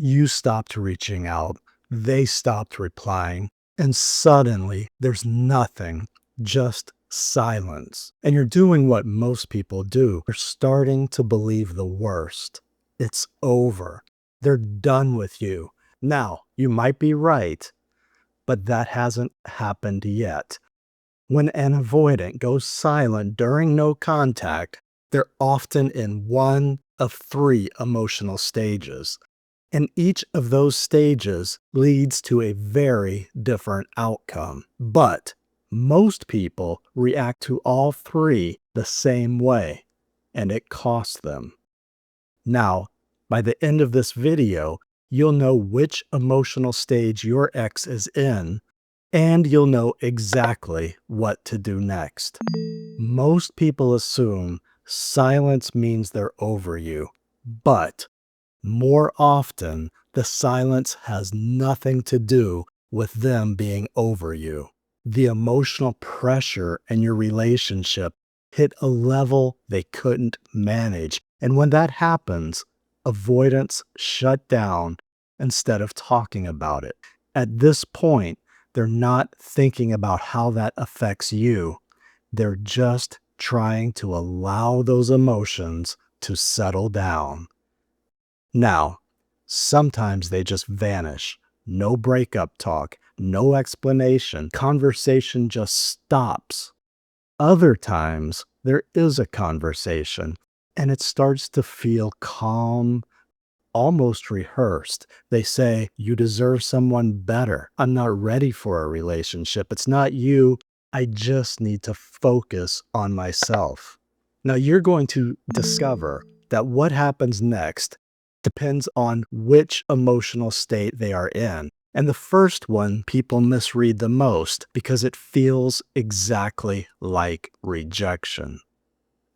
You stopped reaching out, they stopped replying, and suddenly there's nothing, just silence. And you're doing what most people do. You're starting to believe the worst. It's over. They're done with you. Now, you might be right, but that hasn't happened yet. When an avoidant goes silent during no contact, they're often in one of three emotional stages. And each of those stages leads to a very different outcome. But most people react to all three the same way, and it costs them. Now, by the end of this video, you'll know which emotional stage your ex is in, and you'll know exactly what to do next. Most people assume silence means they're over you, but more often, the silence has nothing to do with them being over you. The emotional pressure in your relationship hit a level they couldn't manage. And when that happens, avoidants shut down instead of talking about it. At this point, they're not thinking about how that affects you. They're just trying to allow those emotions to settle down. Now, sometimes they just vanish. No breakup talk, no explanation. Conversation just stops. Other times, there is a conversation, and it starts to feel calm, almost rehearsed. They say, "You deserve someone better. I'm not ready for a relationship. It's not you. I just need to focus on myself." Now, you're going to discover that what happens next depends on which emotional state they are in. And the first one people misread the most because it feels exactly like rejection.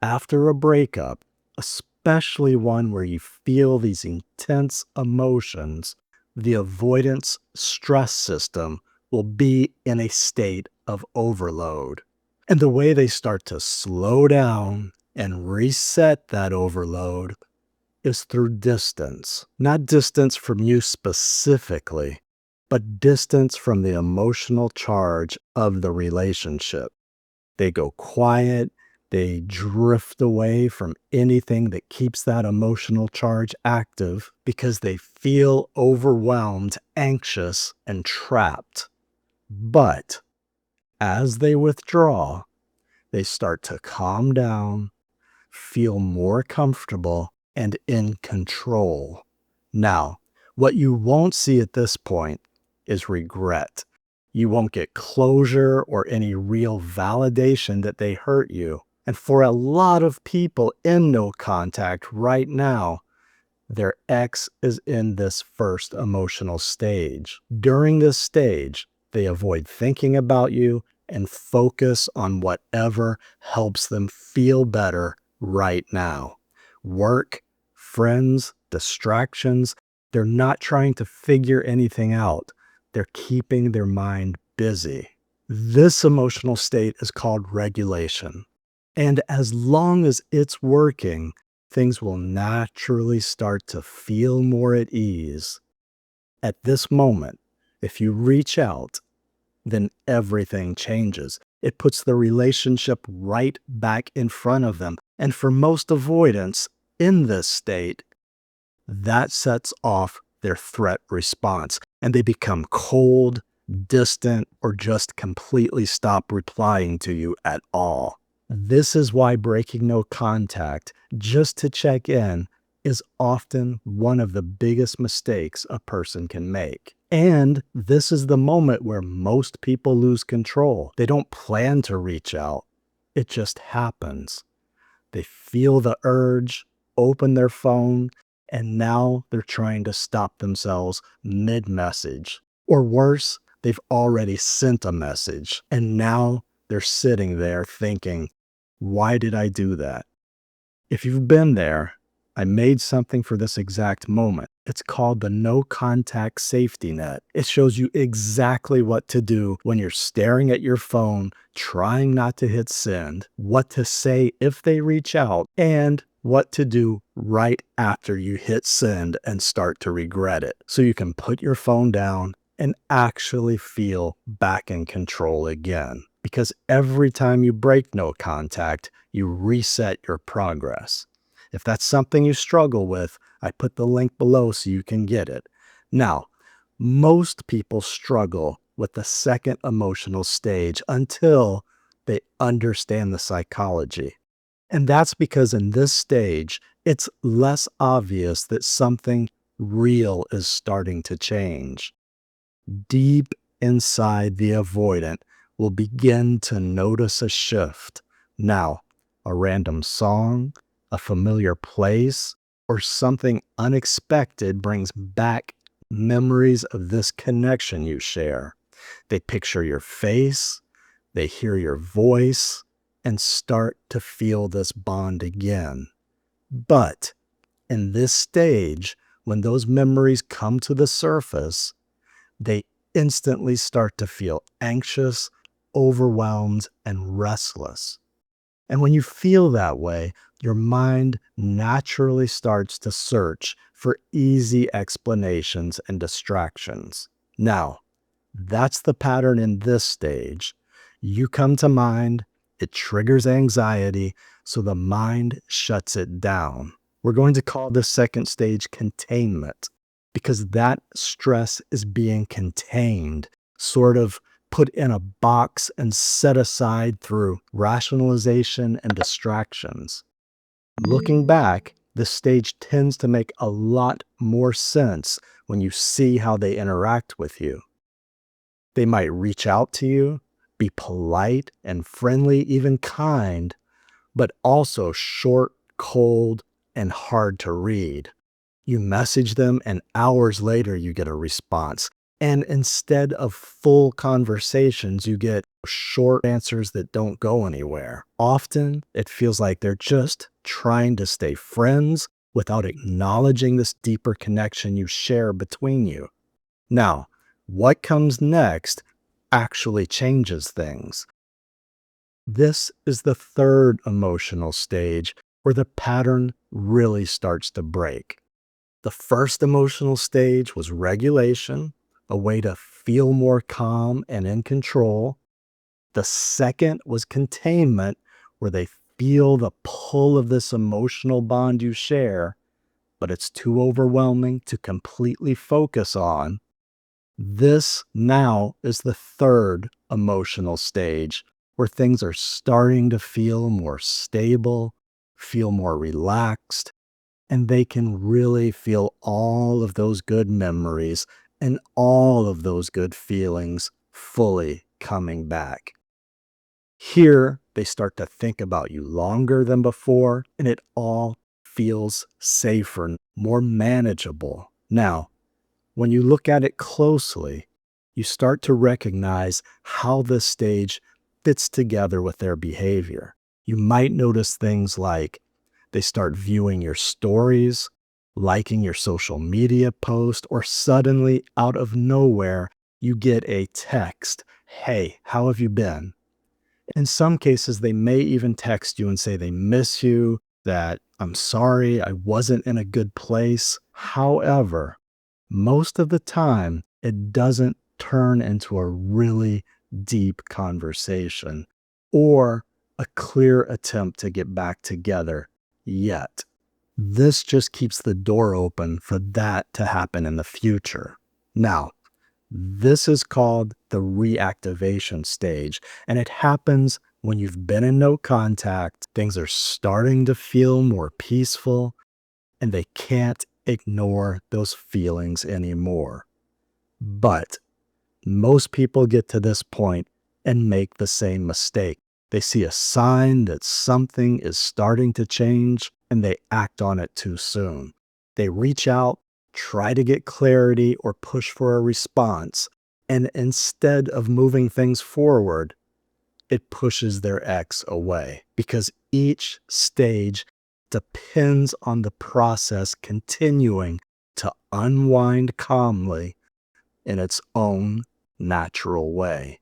After a breakup, especially one where you feel these intense emotions, the avoidance stress system will be in a state of overload. And the way they start to slow down and reset that overload is through distance. Not distance from you specifically, but distance from the emotional charge of the relationship. They go quiet, they drift away from anything that keeps that emotional charge active because they feel overwhelmed, anxious, and trapped. But as they withdraw, they start to calm down, feel more comfortable, and in control. Now, what you won't see at this point is regret. You won't get closure or any real validation that they hurt you. And for a lot of people in no contact right now, their ex is in this first emotional stage. During this stage, they avoid thinking about you and focus on whatever helps them feel better right now. Work, friends, distractions, they're not trying to figure anything out. They're keeping their mind busy. This emotional state is called regulation. And as long as it's working, things will naturally start to feel more at ease. At this moment, if you reach out, then everything changes. It puts the relationship right back in front of them. And for most avoidants in this state, that sets off their threat response, and they become cold, distant, or just completely stop replying to you at all. This is why breaking no contact just to check in is often one of the biggest mistakes a person can make. And this is the moment where most people lose control. They don't plan to reach out. It just happens. They feel the urge, open their phone, and now they're trying to stop themselves mid-message. Or worse, they've already sent a message, and now they're sitting there thinking, why did I do that? If you've been there, I made something for this exact moment. It's called the no contact safety net. It shows you exactly what to do when you're staring at your phone, trying not to hit send, what to say if they reach out, and what to do right after you hit send and start to regret it, so you can put your phone down and actually feel back in control again. Because every time you break no contact, you reset your progress. If that's something you struggle with, I put the link below so you can get it. Now, most people struggle with the second emotional stage until they understand the psychology. And that's because in this stage, it's less obvious that something real is starting to change. Deep inside the avoidant will begin to notice a shift. Now, a random song, a familiar place, or something unexpected brings back memories of this connection you share. They picture your face, they hear your voice, and start to feel this bond again. But in this stage, when those memories come to the surface, they instantly start to feel anxious, overwhelmed, and restless. And when you feel that way, your mind naturally starts to search for easy explanations and distractions. Now, that's the pattern in this stage. You come to mind, it triggers anxiety, so the mind shuts it down. We're going to call this second stage containment because that stress is being contained, sort of put in a box and set aside through rationalization and distractions. Looking back, this stage tends to make a lot more sense when you see how they interact with you. They might reach out to you, be polite and friendly, even kind, but also short, cold, and hard to read. You message them, and hours later, you get a response. And instead of full conversations, you get short answers that don't go anywhere. Often, it feels like they're just trying to stay friends without acknowledging this deeper connection you share between you. Now, what comes next actually changes things. This is the third emotional stage where the pattern really starts to break. The first emotional stage was regulation, a way to feel more calm and in control. The second was containment, where they feel the pull of this emotional bond you share, but it's too overwhelming to completely focus on. This now is the third emotional stage where things are starting to feel more stable, feel more relaxed, and they can really feel all of those good memories and all of those good feelings fully coming back. Here, they start to think about you longer than before, and it all feels safer, more manageable. Now, when you look at it closely, you start to recognize how this stage fits together with their behavior. You might notice things like they start viewing your stories, liking your social media post, or suddenly out of nowhere, you get a text, "Hey, how have you been?" In some cases, they may even text you and say they miss you, that "I'm sorry, I wasn't in a good place." However, most of the time, it doesn't turn into a really deep conversation or a clear attempt to get back together yet. This just keeps the door open for that to happen in the future. Now, this is called the reactivation stage, and it happens when you've been in no contact, things are starting to feel more peaceful, and they can't ignore those feelings anymore. But most people get to this point and make the same mistake. They see a sign that something is starting to change and they act on it too soon. They reach out, try to get clarity or push for a response, and instead of moving things forward, it pushes their ex away because each stage depends on the process continuing to unwind calmly in its own natural way.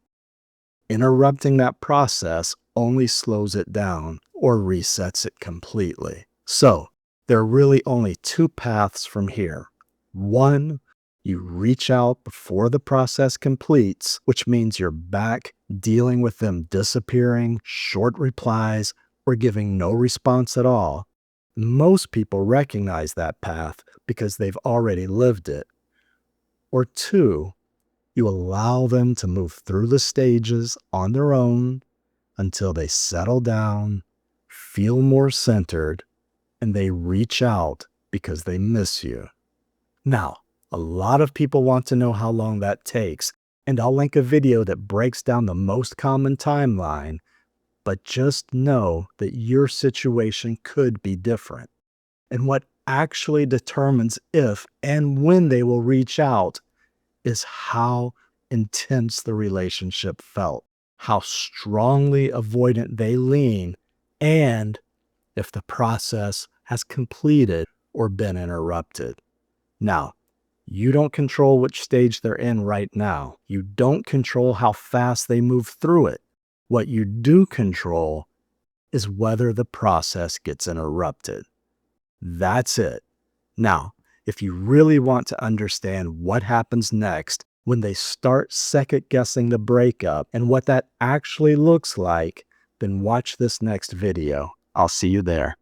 Interrupting that process only slows it down or resets it completely. So there are really only two paths from here. One, you reach out before the process completes, which means you're back dealing with them disappearing, short replies, or giving no response at all. Most people recognize that path because they've already lived it. Or two, you allow them to move through the stages on their own until they settle down, feel more centered, and they reach out because they miss you. Now, a lot of people want to know how long that takes, and I'll link a video that breaks down the most common timeline, but just know that your situation could be different. And what actually determines if and when they will reach out is how intense the relationship felt, how strongly avoidant they lean, and if the process has completed or been interrupted. Now, you don't control which stage they're in right now. You don't control how fast they move through it. What you do control is whether the process gets interrupted. That's it. Now, if you really want to understand what happens next when they start second guessing the breakup and what that actually looks like, then watch this next video. I'll see you there.